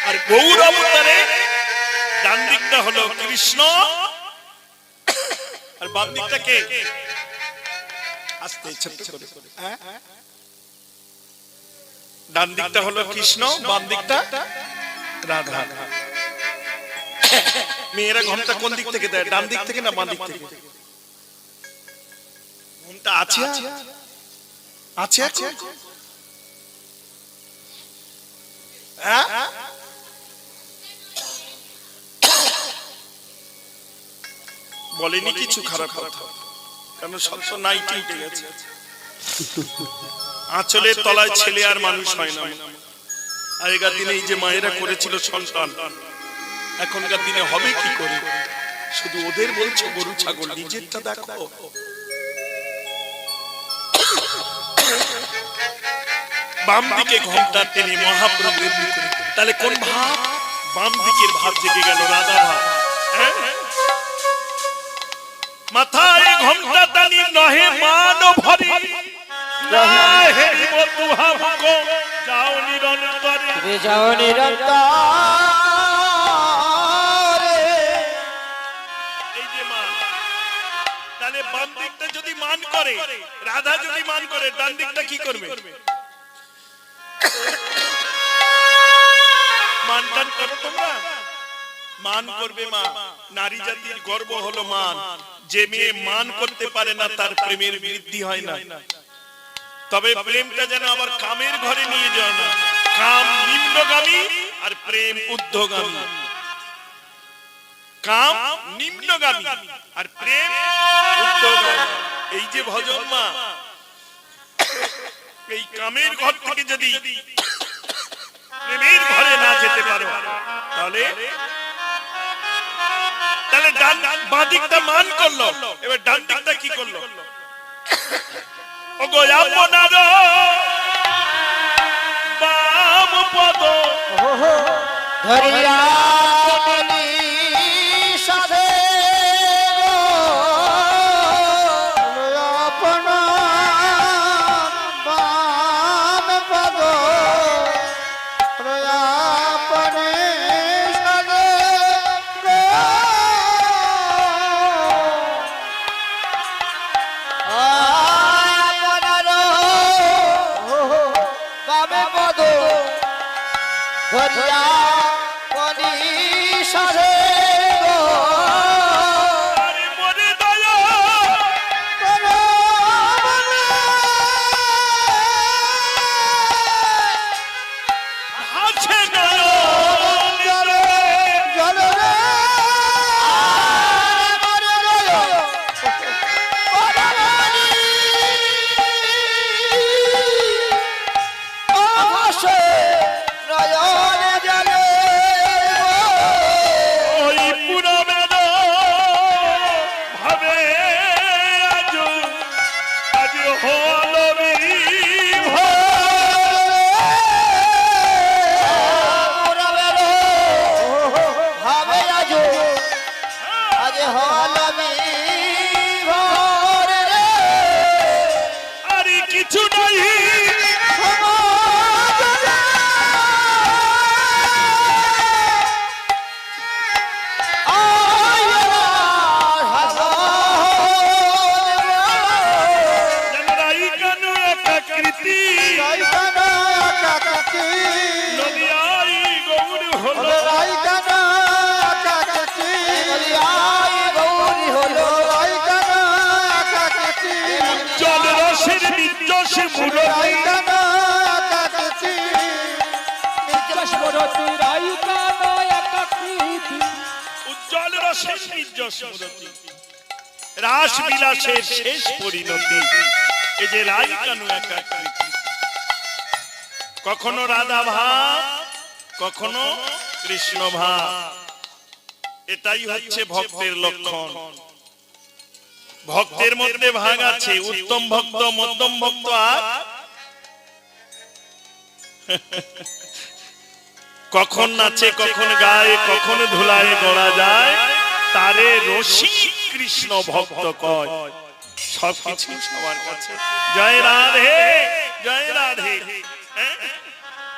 আর গৌর অবতারে ডান দিকটা হলো কৃষ্ণ আর বাম দিকটা কে? আস্তে ছোট্ট করে, ডান দিকটা হলো কৃষ্ণ, বাম দিকটা রাধা। মেয়েরা ঘন্টা কোন দিক থেকে দেয়, ডান দিক থেকে না বাম দিক থেকে? ঘন্টা আছে আছে বলেনি কিছু খারাপ কথা, কারণ সব তো নাইটি উঠে গেছে। আঁচলের তলায় ছেলে আর মানুষ হয় না। আগেকার দিনে এই যে মায়েরা করেছিল সন্তান, এখনকার দিনে হবে কি করে? শুধু ওদের বলছো গরু ছাগল, নিজেরটা দেখো। বাম দিকে ঘন্টা টেনে মহাপ্রভু, তাহলে কোন ভাব? বাম দিকের ভাব জেগে গেল, রাধা ভাব। মাথায় ঘন্টা টানি নহে মান ভরি, নহে বন্ধু ভাব গো যাও নিরন্তরে, যাও নিরন্তরে। এই যে মান, তাহলে বাম দিকটা যদি মান করে, রাধা যদি মান করে, ডান দিকটা কি করবে? মান টান করো তোমরা, মান করবে মা। নারী জাতির গর্ব হলো মান। যে মেয়ে মান করতে পারে না তার প্রেমের বৃদ্ধি হয় না। তবে প্রেমটা যেন আবার কামের ঘরে নিয়ে যাও না। কাম নিম্নগামী আর প্রেম ঊর্ধ্বগামী। কাম নিম্নগামী আর প্রেম ঊর্ধ্বগামী। এই যে ভজন মা, এই কামের ঘর থেকে যদি প্রেমের ঘরে না যেতে পারো, তাহলে ডান বাঁ দিকটা মান করলো, এবার ডান দিকটা কি করলো? ওগো আপনার বাম পদ ধরিয়া সাধে রাস বিলাসের শেষ পরিণতি। এই যে রাই কানু একাকৃতি, কখনো রাধা ভাব, কখনো কৃষ্ণ ভাব। এটাই হচ্ছে ভক্তের লক্ষণ। ভক্তের মধ্যে ভাগ আছে, উত্তম ভক্ত, মধ্যম ভক্ত আর কখন নাচে, কখন গায়, কখন ধুলায় গড়া যায়, তারে রসিক কৃষ্ণ ভক্ত কয়। সবকিছু সবার কাছে। জয় রাধে, জয় রাধে।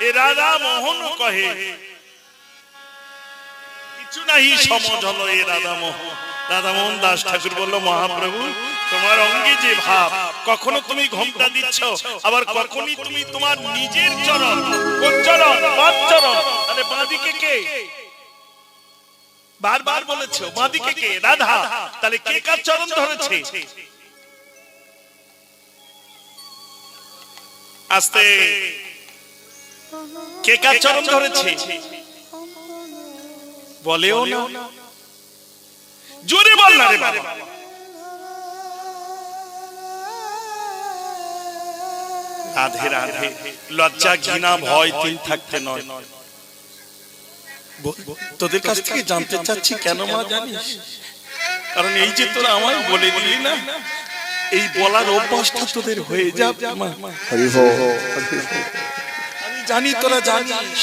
এ রাধা মোহন কহে, কিছু নাহি সমঝ হলো এ রাধামোহন দাস ঠাকুর বলল, মহাপ্রভু তোমার অঙ্গে যে ভাব, কখনো তুমি ঘোমটা দিচ্ছ, আবার কখনই তুমি তোমার নিজের চরণ, কোন চরণ? বাম চরণ। তাহলে বাঁদিকে কে? বারবার বলেছো বাঁদিকে কে? রাধা। তাহলে কে কার চরণ ধরেছে? আস্তে, কে কার চরণ ধরেছে? বলেও না, জোরে বল না রে বাবা। রাধে রাধে। লজ্জা ঘৃণা ভয় তিন থাকতে নয়। তোদের কাছ থেকে জানতে চাচ্ছি কেন মা জানিস? কারণ এই যে তোরা আমায় বলে দিলি না, এই বলার অভ্যাসটা তোদের হয়ে যাবে মা। আমি জানি তোরা জানিস।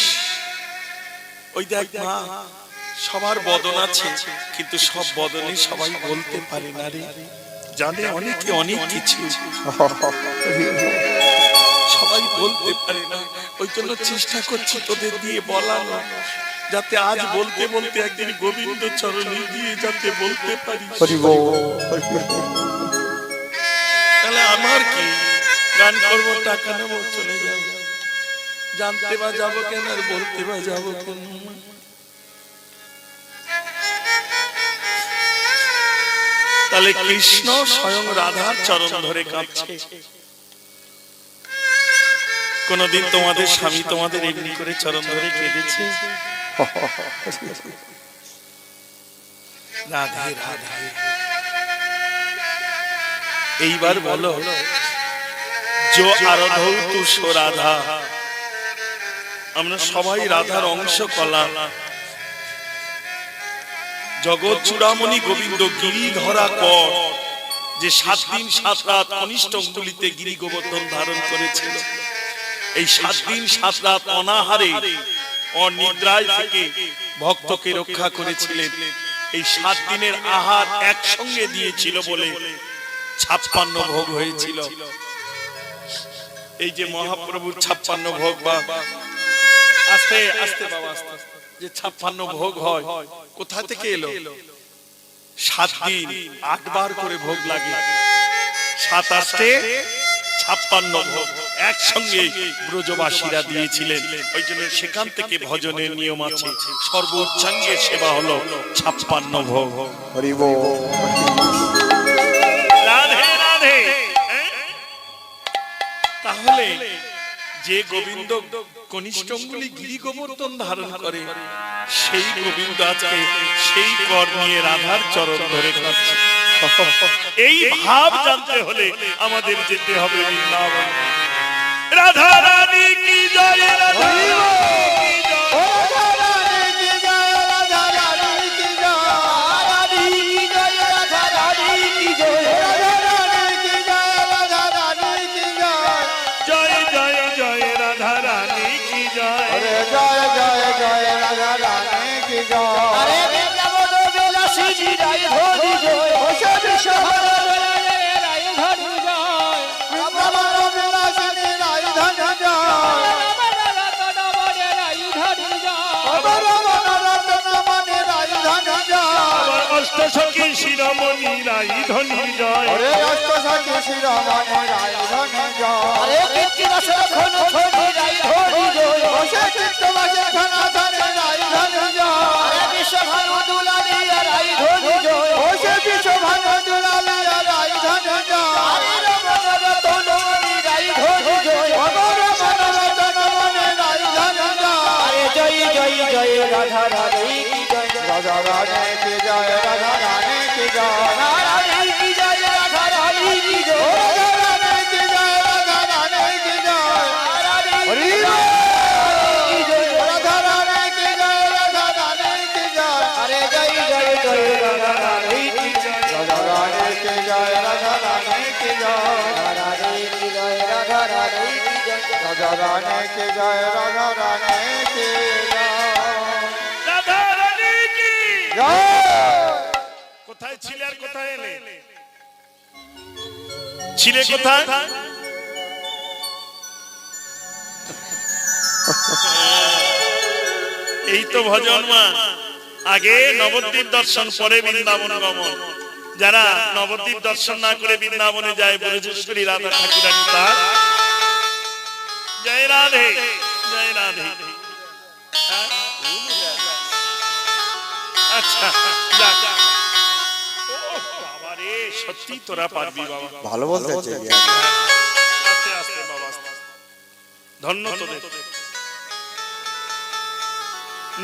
ওই দেখ মা, সবার বদন আছে, কিন্তু সব বদনে সবাই বলতে পারে না রে। জানে অনেকে অনেক কিছু, সবাই বলতে পারে না। ওই জন্য চেষ্টা করছি তোদের দিয়ে বলানো, যাতে আজ বলতে বলতে একদিন গোবিন্দ চরণে গিয়ে যাতে বলতে পারি। তাহলে আমার কি, গান করবো, টাকা নেবো, চলে যাবো, জানতে বা যাবো কেন, আর বলতে বা যাবো কেন? তাহলে কৃষ্ণ স্বয়ং রাধার চরণ ধরে কাঁদছে। কোনদিন তোমাদের স্বামী তোমাদের এমনি করে চরণ ধরে কেঁদেছে? রাধে রাধে। এইবার বলো, जो आराधौ तुषो राधा। আমরা সবাই রাধার অংশ কলা। জগৎ চূড়ামণি গোবিন্দ গিরি ধরা কর, যে 7 দিন 7 রাত কনিষ্ঠ অঙ্গুলিতে গিরি গোবর্ধন ধারণ করেছিল, এই 7 দিন 7 রাত অনাহারে অনিদ্রায় থেকে ভক্তকে রক্ষা করেছিলেন। এই 7 দিনের আহার একসঙ্গে দিয়েছিল বলে 56 ভোগ হয়েছিল। এই যে মহাপ্রভুর 56 ভোগ, বা আস্তে আস্তে বাবা আস্তে, যে 56 ভোগ হয় কোথা থেকে এলো? 7 দিন 8 বার করে ভোগ লাগে, 7 8 56 ভোগ একসঙ্গে ব্রজবাসীরা দিয়েছিলেন। ওই জন্য সেখান থেকে ভজনের নিয়ম আছে, সর্বোচ্চাঙ্গে সেবা হলো 56 ভোগ। হরি বল, রাধে রাধে। তাহলে যে গোবিন্দ কনিষ্ঠ অঙ্গুলি গিরি গোবর্ধন ধারণ করে, সেই গোবিন্দ আজকে সেই কর নিয়ে রাধার চরণ ধরে কাঁদছে। এই ভাব জানতে হলে আমাদের যেতে হবে বৃন্দাবন। রাধা রানী কি জয়, রাধা অষ্টসখী শিরোমণি রাই ধনী জয়, হরে অষ্টসখী শিরোমণি রাই ধনী জয়, হরে কীর্তিবাসে খনু খনি রাই ধনী জয়, বসে কীর্তবাসে ঘনা ধনে রাই ধনী জয়, হরে বিশ্বভানু দুলালিয়া রাই ধনী জয়, বসে বিশ্বভানু দুলালিয়া রাই ধনী জয়, হরে রমণ রতনমণি রাই ধনী জয়, অগর মনোরতনমণি রাই ধনী জয়, হরে জয় জয় জয় রাধা রানী কি জয়, রাধা রানী কি জয়, রাধা রানী কি জয়, রানী কি জয়, রাধা রানী কি জয়, রাধা রানী কি জয়, রাধা রানী কি জয়, হরি কি জয়, রাধা রানী কি জয়, রাধা রানী কি জয়, হরে জয় জয় জয় রাধা রানী কি জয়, রাধা রানী কি জয়, রাধা রানী কি জয়, রাধা রানী কি জয়, রাধা রানী কি জয়, রাধা রানী কি জয়, রাধা রানী কি জয়, রাধা রানী কি জয়। কোথায় ছিলে আর কোথায় এলে? ছিলে কোথায়? এই তো ভজন মা। আগে নবদ্বীপ দর্শন পরে বৃন্দাবন গমন। যারা নবদ্বীপ দর্শন না করে বৃন্দাবনে যায় ব্রজেশ্বরী রাধা ঠাকুরানী তার জয় রাধে জয় রাধে। আচ্ছা যাক। ওহ বাবা রে, সত্যি তোরা পারবি বাবা। ভালো বলতে চাই। আস্তে আস্তে বাবা, আস্তে আস্তে। ধন্য তোদের।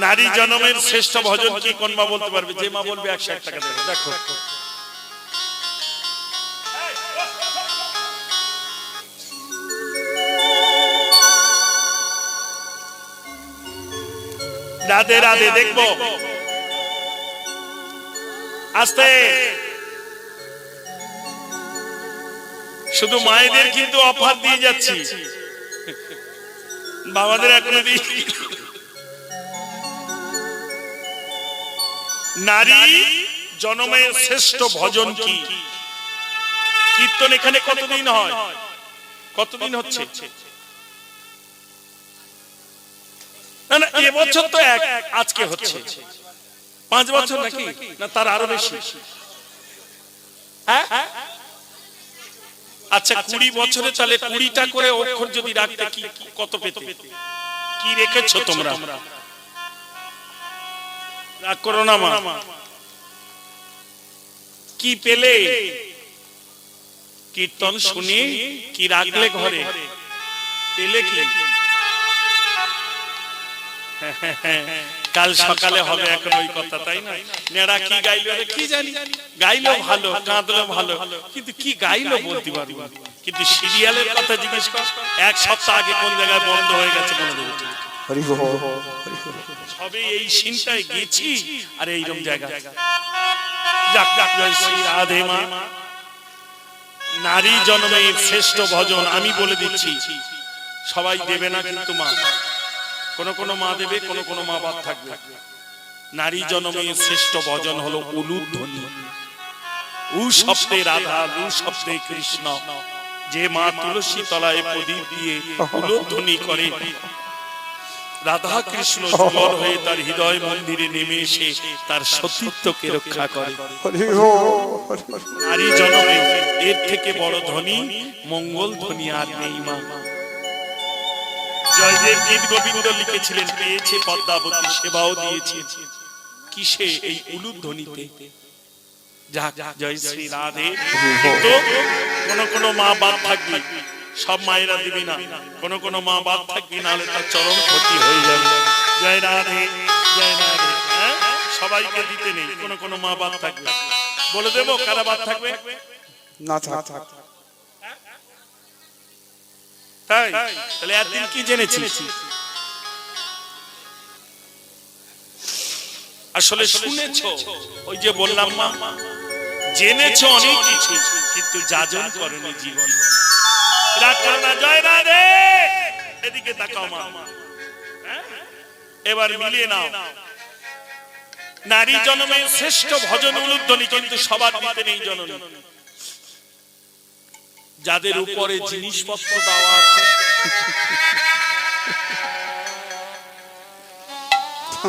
নারী জনমের শ্রেষ্ঠ ভজন কি কোন মা বলতে পারবে? যে মা বলবে 101 টাকা দেবে। দেখো রাধে রাধে, দেখবো আস্তে। শুধু মায়েদের কিন্তু অফার দিয়ে যাচ্ছি, বাবাদের এখনো দিই। নারী জনমের শ্রেষ্ঠ ভজন কি? কীর্তন এখানে কতদিন হয়? কতদিন হচ্ছে? না না, এবছর তো আজকে হচ্ছে। 5 বছর নাকি? না তার আরো বেশি? আচ্ছা 20 বছরে তাহলে 20টা করে অক্ষর যদি রাখতে কি কত পেতে? কি রেখেছো তোমরা? রাগ করো না মা। কি পেলে? কীর্তন শুনি কি রাখলে ঘরে? পেলে কি? কাল সকালে হবে এখন ওই কথা, তাই না? নেড়া কি গাইলো কি জানি, গাইলো ভালো, কাঁদলো ভালো, কিন্তু কি গাইলো বলতে পারবো না। কিন্তু সিরিয়ালের কথা জিজ্ঞেস কর, 1 সপ্তাহ আগে কোন জায়গায় বন্ধ হয়ে গেছে মনে দেবো। সবে এই সিনটায় গেছি আর এইরকম জায়গা। যাক যাক, জয় শ্রী রাধে মা। নারী জন্মের শ্রেষ্ঠ ভজন আমি বলে দিচ্ছি, সবাই দেবে না কিন্তু মা, কোন কোন মা দেবে, কোন কোন মা বাদ থাকবে। নারী জন্মের শ্রেষ্ঠ ভজন হলো উলুধ্বনি। উ শব্দে রাধা, লু শব্দে কৃষ্ণ। যে মা তুলসী তলায় প্রদীপ দিয়ে উলুধ্বনি করে, রাধা কৃষ্ণ যুগল হয়ে তার হৃদয় মন্দিরে নেমে এসে তার সতীত্বকে রক্ষা করে। নারী জন্মে এর থেকে বড় ধ্বনি, মঙ্গল ধ্বনি আর নেই মা। জয়দেব গীত গোবিন্দ লিখেছিলেন, পেয়েছে পদ্মাবতী সেবাও দিয়েছে কিসে? এই উলুধ্বনিতে। যাক, জয় শ্রী রাধে। কিন্তু কোন কোন মা বাদ থাকবে, সব মায়েরা দিবি না, কোন কোন মা বাদ থাকবি, নাহলে তার চরম ক্ষতি হয়ে যাবে। জয় রাধে জয় রাধে। সবাইকে দিতে নেই, কোন কোন মা বাদ থাকবে। বলে দেবো কারা বাদ থাকবে? না থাক। তাই তাহলে একদিন কি জেনেছি? আসলে শুনেছো, ওই যে বললাম মা, জেনেছো অনেক কিছু, কিন্তু যাজন করনি জীবন। জয় রাধে। এদিকে তাকাও মা, এবার মিলিয়ে নাও। নারী জন্মের শ্রেষ্ঠ ভজন উলুধ্বনি, কিন্তু সবার দিতে নেই জননী। যাদের উপরে জিনিসপত্র দেওয়া আছে,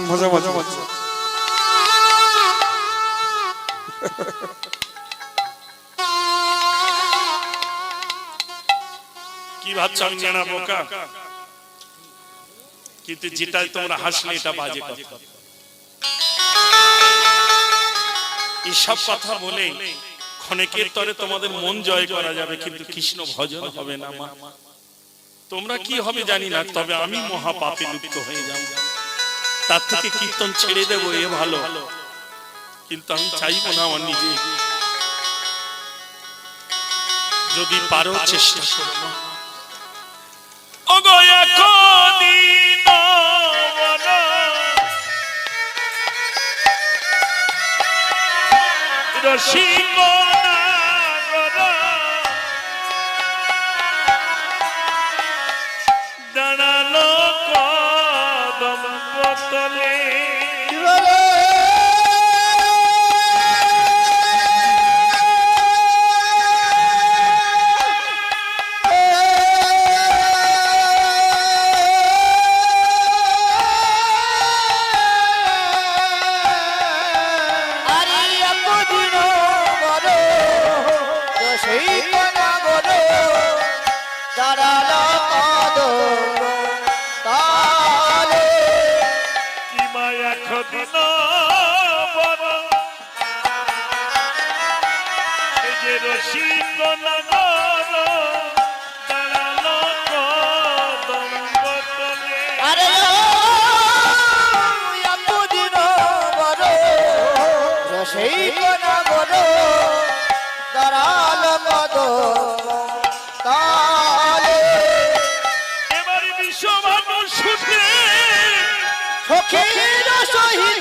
মজা মজা মজা। কি ভাবছো আমি জানা বোকা? কিন্তু যেটা তোমরা হাসলে এটা বাজে কথা। এসব কথা বলে ক্ষণেকের তরে তোমাদের মন জয় করা যাবে, কিন্তু কৃষ্ণ ভজন হবে না মা। তোমরা কি হবে জানি না, তবে আমি মহা পাপে লিপ্ত হয়ে যাব। তার থেকে কীর্তন ছেড়ে দেবো, এ ভালো। কিন্তু আমি চাইবো না আমার নিজে। যদি পারো চেষ্টা করো। ওগো এখনি নবন রসিক নাগর দাঁড়ালো কদম তলে। কদিন বড় এই যে রসিক নগর দাঁড়ালো কদম বটলে। আরে এতদিন বড় রসেই কোনা বড় দাঁড়ালো কদম তালে। এবার বিশ্বভানু শুনে সখীর সহিত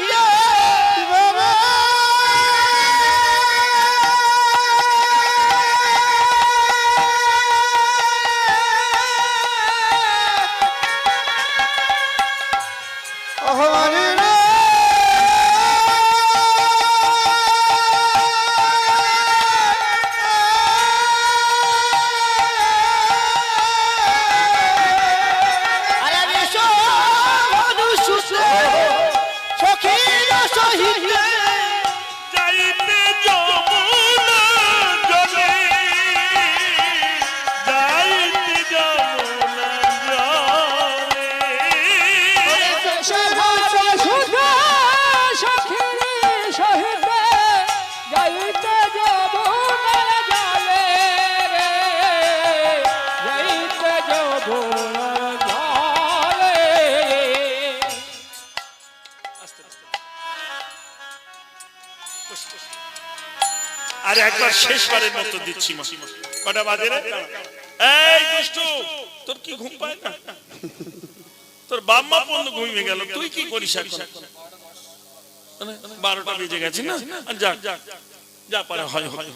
যাইতে যমুনা জলে, যাইতে যমুনা জলে। আর একবার শেষবারের মতো দিচ্ছি মা। কটা বাজে রে? এই দুষ্টু, তোর কি ঘুম পায় না? তোর বাপ মা বন্ধু ঘুমিয়ে গেল, তুই কি করিস এখন? 12টা বেজে গেছে না? যা যা পারে হয় হয়।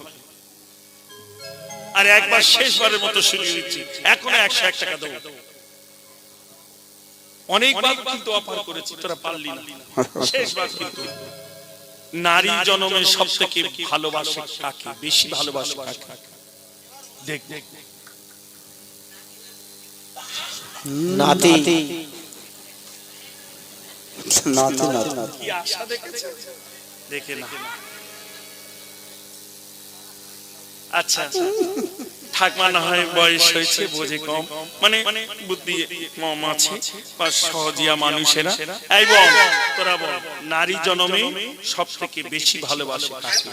আর একবার শেষবারের মতো শুরু দিচ্ছি, এখনো 101 টাকা দেবো। অনেকবার কিন্তু অফার করেছি, তোরা পারলি না। শেষবার কিন্তু নারী জন্মের সব থেকে ভালোবাসে কাকে, বেশি ভালোবাসে কাকে? দেখ দেখ নাতি কি আশা দেখেছে? দেখে না। আচ্ছা ঠাকমা না হয় বয়স হয়েছে, বোঝে কম, মানে বুদ্ধি কম আছে, বা সহজিয়া মানুষেরা। এই বল, তোরা বল, নারী জন্মে সব থেকে বেশি ভালোবাসে কাকে?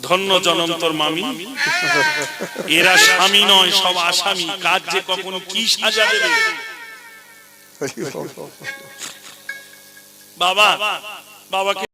ধন্য জনম তোর মামি। এরা স্বামী নয়, সব আসামি। কাজ যে কখনো কি সাজা দেবে। বাবা বাবাকে